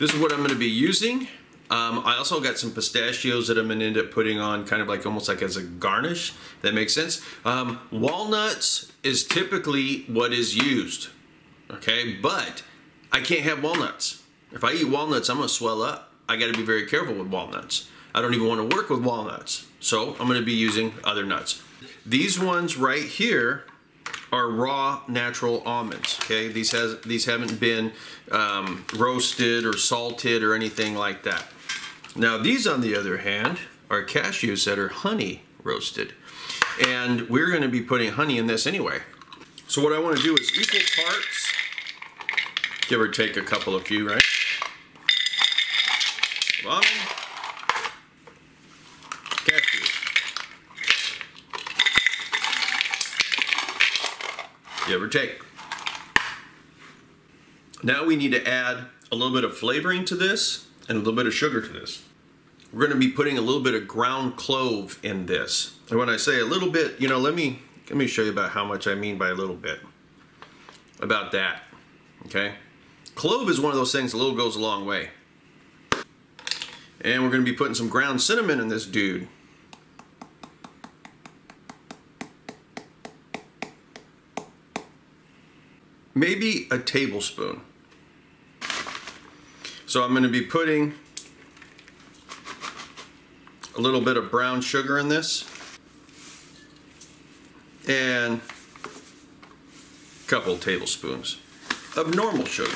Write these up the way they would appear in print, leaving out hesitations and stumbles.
This is what I'm going to be using. I also got some pistachios that I'm going to end up putting on kind of like almost like as a garnish. That makes sense. Walnuts is typically what is used. Okay, but I can't have walnuts. If I eat walnuts, I'm going to swell up. I got to be very careful with walnuts. I don't even want to work with walnuts. So I'm going to be using other nuts. These ones right here are raw natural almonds. Okay, these haven't been roasted or salted or anything like that. Now these, on the other hand, are cashews that are honey roasted, and we're going to be putting honey in this anyway. So what I want to do is equal parts, give or take a couple of few, right? Almond, cashews. Give or take. Now we need to add a little bit of flavoring to this and a little bit of sugar to this. We're going to be putting a little bit of ground clove in this. And when I say a little bit, you know, let me show you about how much I mean by a little bit. About that. Okay? Clove is one of those things, a little goes a long way. And we're going to be putting some ground cinnamon in this dude. Maybe a tablespoon. So I'm going to be putting a little bit of brown sugar in this and a couple tablespoons of normal sugar.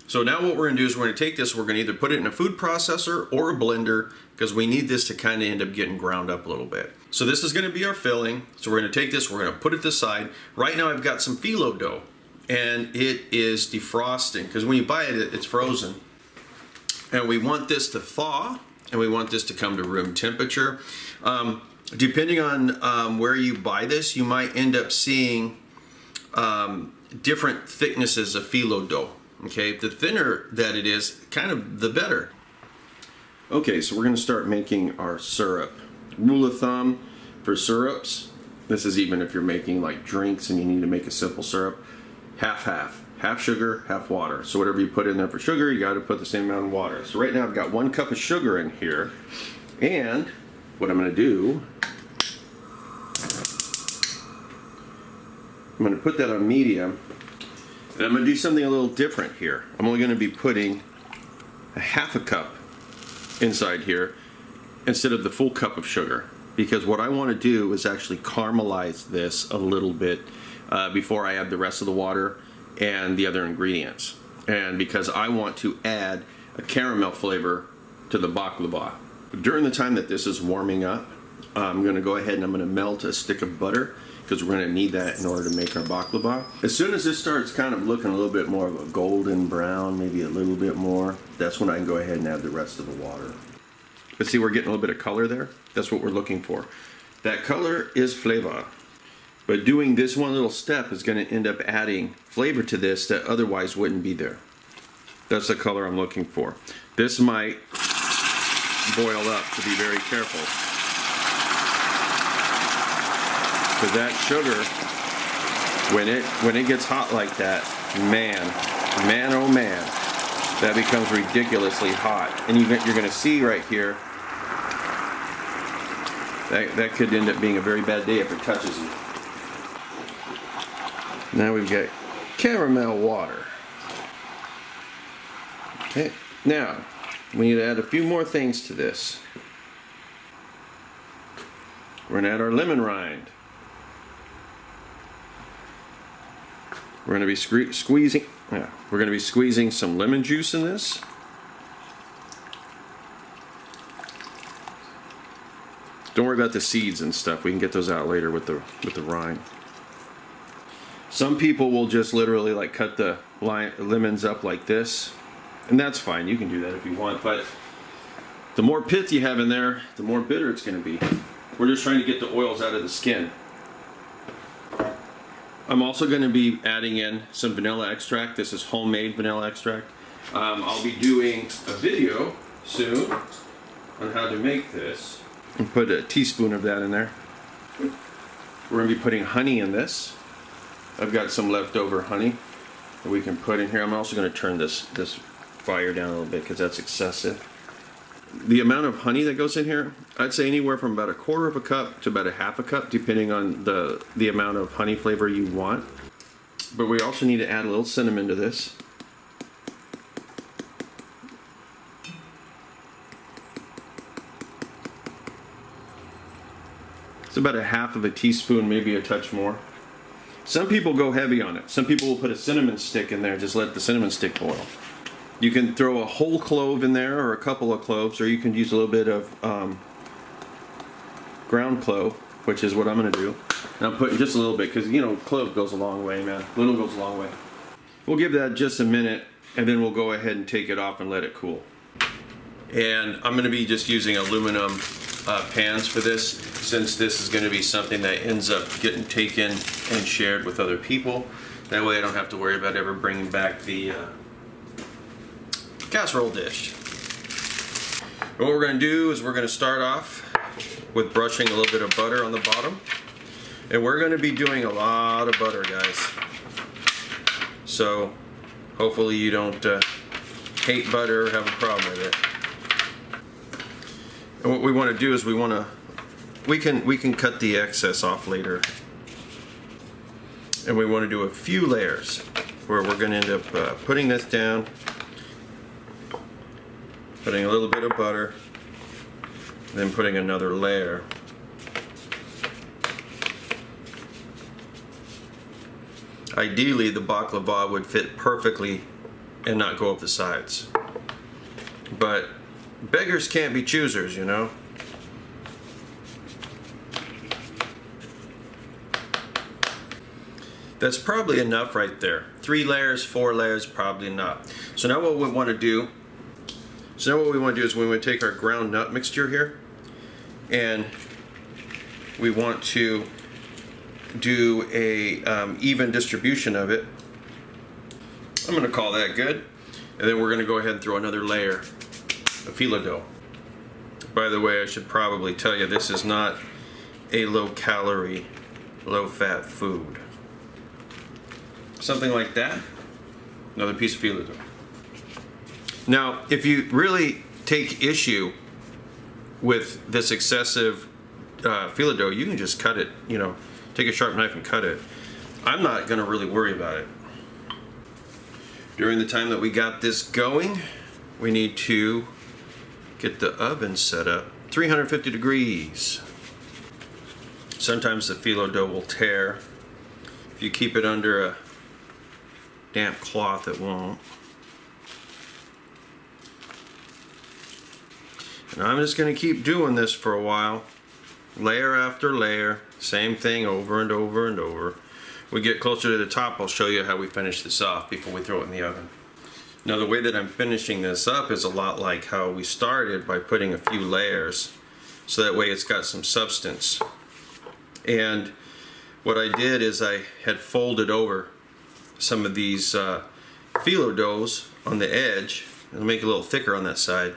So now what we're going to do is we're going to take this, we're going to either put it in a food processor or a blender, because we need this to kind of end up getting ground up a little bit. So this is going to be our filling. So we're going to take this, we're going to put it aside. Right now I've got some phyllo dough, and it is defrosting, because when you buy it, it's frozen. And we want this to thaw, and we want this to come to room temperature. Depending on where you buy this, you might end up seeing different thicknesses of phyllo dough. Okay, the thinner that it is, kind of the better. Okay, so we're going to start making our syrup. Rule of thumb for syrups, this is even if you're making like drinks and you need to make a simple syrup, half-half. Half sugar, half water. So whatever you put in there for sugar, you got to put the same amount of water. So right now I've got 1 cup of sugar in here, and what I'm going to do, I'm going to put that on medium, and I'm going to do something a little different here. I'm only going to be putting a half a cup inside here instead of the full cup of sugar, because what I want to do is actually caramelize this a little bit before I add the rest of the water and the other ingredients, and because I want to add a caramel flavor to the baklava. During the time that this is warming up, I'm going to go ahead and I'm going to melt a stick of butter, because we're going to need that in order to make our baklava. As soon as this starts kind of looking a little bit more of a golden brown, maybe a little bit more, that's when I can go ahead and add the rest of the water. But see, we're getting a little bit of color there. That's what we're looking for. That color is flavor. But doing this one little step is going to end up adding flavor to this that otherwise wouldn't be there. That's the color I'm looking for. This might boil up, to be very careful. Because that sugar, when it gets hot like that, man oh man, that becomes ridiculously hot. And you're going to see right here, that could end up being a very bad day if it touches you. Now we've got caramel water. Okay, now we need to add a few more things to this. We're going to add our lemon rind. We're going to be squeezing. Yeah, we're going to be squeezing some lemon juice in this. Don't worry about the seeds and stuff. We can get those out later with the rind. Some people will just literally like cut the lemons up like this, and that's fine. You can do that if you want, but the more pith you have in there, the more bitter it's going to be. We're just trying to get the oils out of the skin. I'm also going to be adding in some vanilla extract. This is homemade vanilla extract. I'll be doing a video soon on how to make this. And put a teaspoon of that in there. We're going to be putting honey in this. I've got some leftover honey that we can put in here. I'm also going to turn this fire down a little bit because that's excessive. The amount of honey that goes in here, I'd say anywhere from about 1/4 cup to about 1/2 cup, depending on the amount of honey flavor you want. But we also need to add a little cinnamon to this. It's about 1/2 teaspoon, maybe a touch more. Some people go heavy on it. Some people will put a cinnamon stick in there, just let the cinnamon stick boil. You can throw a whole clove in there, or a couple of cloves, or you can use a little bit of ground clove, which is what I'm going to do. And I'm putting just a little bit, because, you know, clove goes a long way, man. Little goes a long way. We'll give that just a minute, and then we'll go ahead and take it off and let it cool. And I'm going to be just using aluminum pans for this, since this is going to be something that ends up getting taken and shared with other people. That way I don't have to worry about ever bringing back the casserole dish. And what we're going to do is we're going to start off with brushing a little bit of butter on the bottom. And we're going to be doing a lot of butter, guys. So hopefully you don't hate butter or have a problem with it. And what we want to do is we can cut the excess off later. And we want to do a few layers where we're going to end up putting this down, putting a little bit of butter, then putting another layer. Ideally, the baklava would fit perfectly and not go up the sides. But beggars can't be choosers, you know. That's probably enough right there. 3 layers, 4 layers, probably not. So now what we want to do, is we want to take our ground nut mixture here, and we want to do a even distribution of it. I'm going to call that good. And then we're going to go ahead and throw another layer of phyllo dough. By the way, I should probably tell you, this is not a low-calorie, low-fat food. Something like that. Another piece of phyllo dough. Now, if you really take issue with this excessive phyllo dough, you can just cut it, you know, take a sharp knife and cut it. I'm not going to really worry about it. During the time that we got this going, we need to get the oven set up 350 degrees. Sometimes the phyllo dough will tear. If you keep it under a damp cloth, it won't. And I'm just going to keep doing this for a while, layer after layer, same thing over and over and over. We get closer to the top, I'll show you how we finish this off before we throw it in the oven. Now the way that I'm finishing this up is a lot like how we started, by putting a few layers, so that way it's got some substance. And what I did is I had folded over some of these phyllo doughs on the edge, and make it a little thicker on that side,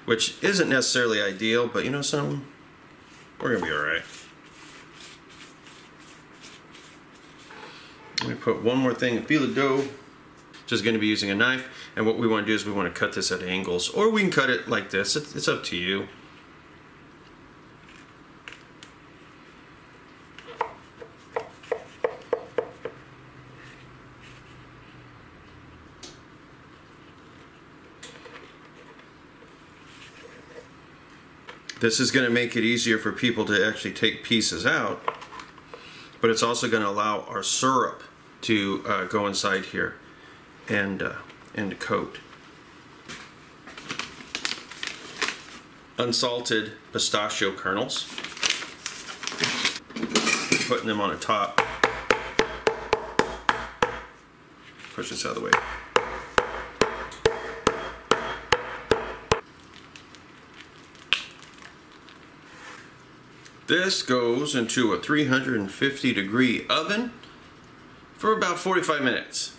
which isn't necessarily ideal, but you know something? We're gonna be alright. Let me put one more thing of phyllo dough. Just going to be using a knife, and what we want to do is we want to cut this at angles, or we can cut it like this. It's up to you. This is going to make it easier for people to actually take pieces out, but it's also going to allow our syrup to go inside here and to coat. Unsalted pistachio kernels. Putting them on the top. Push this out of the way. This goes into a 350 degree oven for about 45 minutes.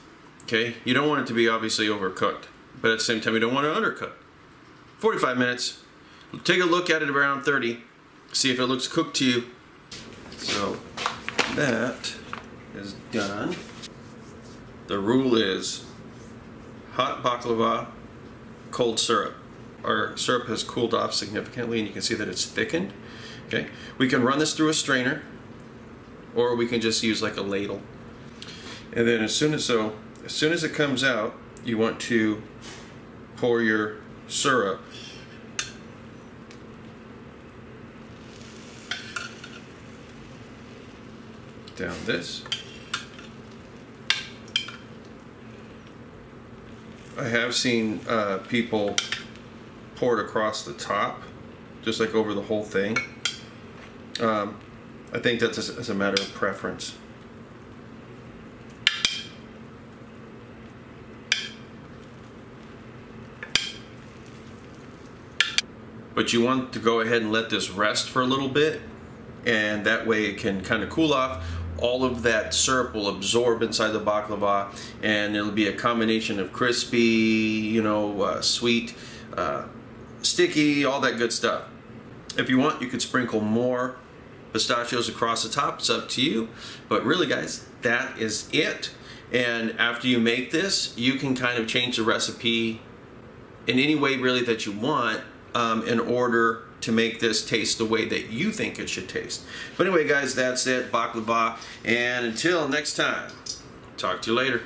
Okay, you don't want it to be obviously overcooked, but at the same time you don't want it undercooked. 45 minutes. Take a look at it around 30. See if it looks cooked to you. So that is done. The rule is hot baklava cold syrup. Our syrup has cooled off significantly, and you can see that it's thickened. Okay, we can run this through a strainer, or we can just use like a ladle. And then as soon as it comes out, you want to pour your syrup down this. I have seen people pour it across the top, just like over the whole thing. I think that's as a matter of preference. But you want to go ahead and let this rest for a little bit, and that way it can kind of cool off. All of that syrup will absorb inside the baklava, and it'll be a combination of crispy, you know, sweet, sticky, all that good stuff. If you want, you could sprinkle more pistachios across the top. It's up to you. But really, guys, that is it. And after you make this, you can kind of change the recipe in any way really that you want in order to make this taste the way that you think it should taste. But anyway, guys, that's it, baklava. And until next time, talk to you later.